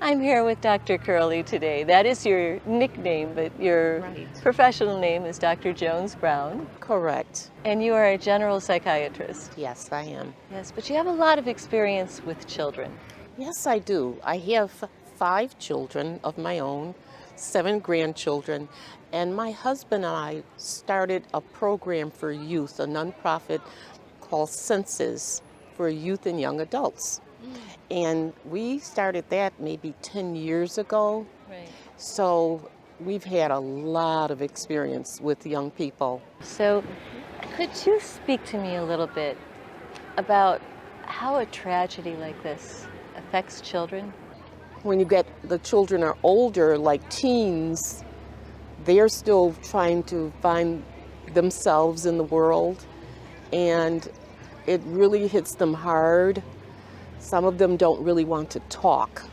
I'm here with Dr. Curley today. That is your nickname, but your Right. professional name is Dr. Jones Brown, Correct. and you are a general psychiatrist. Yes, I am. Yes, but you have a lot of experience with children. Yes, I do. I have 5 children of my own, 7 grandchildren, and my husband and I started a program for youth, a nonprofit called Senses for youth and young adults. And we started that maybe 10 years ago. Right. So we've had a lot of experience with young people. So, could you speak to me a little bit about how a tragedy like this affects children? When you get the children are older, like teens, they're still trying to find themselves in the world, and it really hits them hard. Some of them don't really want to talk.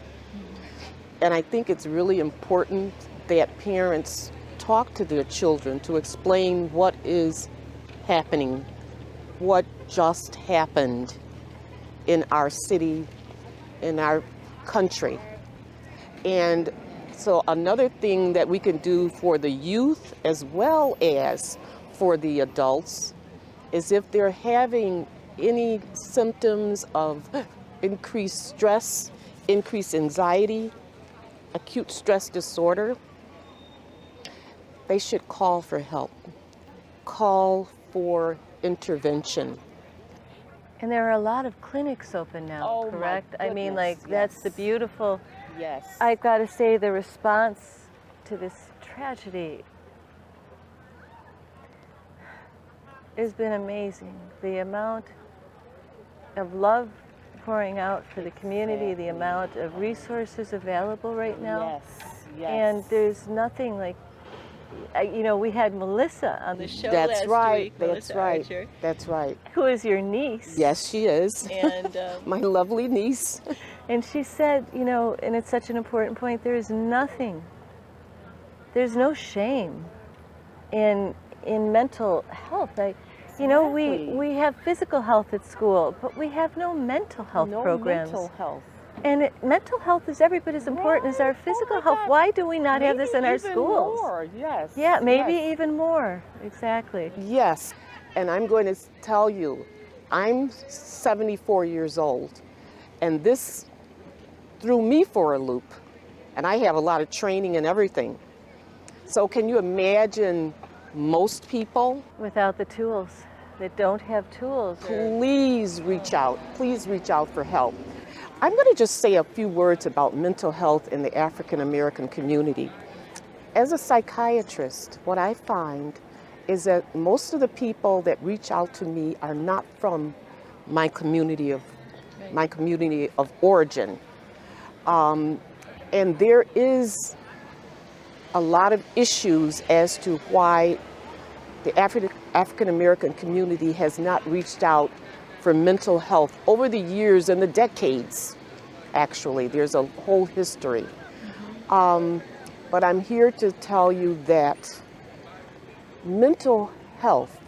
And I think it's really important that parents talk to their children to explain what is happening, what just happened in our city, in our country. And so another thing that we can do for the youth as well as for the adults is if they're having any symptoms of increased stress, increased anxiety, acute stress disorder, they should call for help, call for intervention. And there are a lot of clinics open now, Oh, my correct? I mean, goodness, that's the yes. beautiful. Yes. I've got to say, the response to this tragedy has been amazing. The amount of love pouring out for the community, the amount of resources available right now. Yes, And yes. there's nothing like, we had Melissa on the show That's last right, week, that's Melissa right, Archer, that's right. who is your niece. Yes, she is. And My lovely niece. and she said, and it's such an important point, there's no shame in mental health. Exactly. We have physical health at school, but we have no mental health No programs. mental health. And mental health is every bit as important as our physical health. God. Why do we not have this in Maybe our even schools? More. Yes. Yeah, maybe yes. even more. Exactly. Yes, and I'm going to tell you, I'm 74 years old, and this threw me for a loop, and I have a lot of training and everything. So can you imagine most people? Without the tools, that don't have tools. Please reach out. Please reach out for help. I'm going to just say a few words about mental health in the African American community. As a psychiatrist, what I find is that most of the people that reach out to me are not from my community of origin, and there is a lot of issues as to why the African American community has not reached out for mental health over the years and the decades. Actually, there's a whole history. But I'm here to tell you that mental health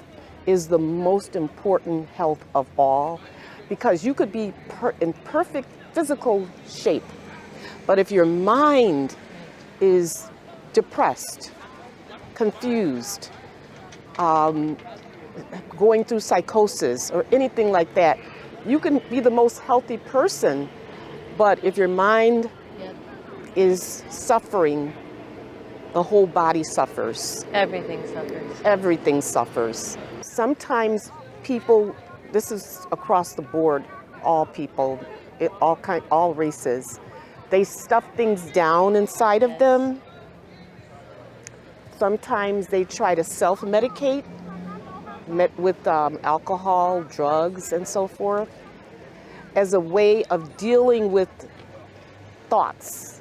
is the most important health of all, because you could be in perfect physical shape, but if your mind is depressed, confused, going through psychosis or anything like that, you can be the most healthy person, but if your mind is suffering, the whole body suffers. Everything suffers. Everything suffers. Sometimes people, this is across the board, all people, all races, they stuff things down inside of them. Sometimes they try to self-medicate with alcohol, drugs, and so forth, as a way of dealing with thoughts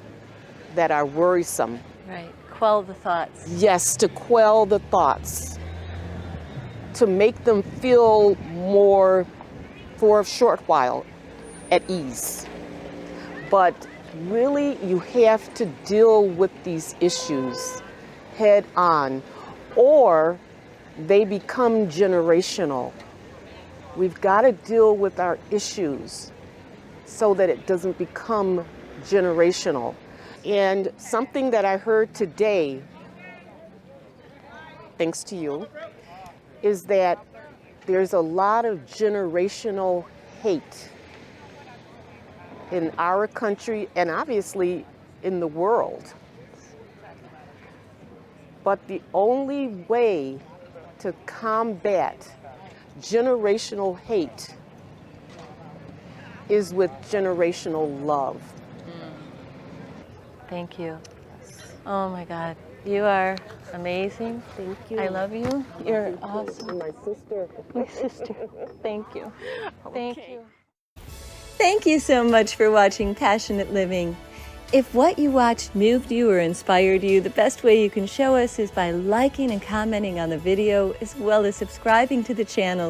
that are worrisome. Right. Quell the thoughts. Yes, to quell the thoughts, to make them feel more, for a short while, at ease. But really, you have to deal with these issues head on, or they become generational. We've got to deal with our issues so that it doesn't become generational. And something that I heard today, thanks to you, is that there's a lot of generational hate in our country and obviously in the world. But the only way to combat generational hate is with generational love. Thank you. Oh my God. You are amazing. Thank you. I love you. You're awesome. And my sister. My sister. Thank you. Thank you. Thank you so much for watching Passionate Living. If what you watched moved you or inspired you, the best way you can show us is by liking and commenting on the video, as well as subscribing to the channel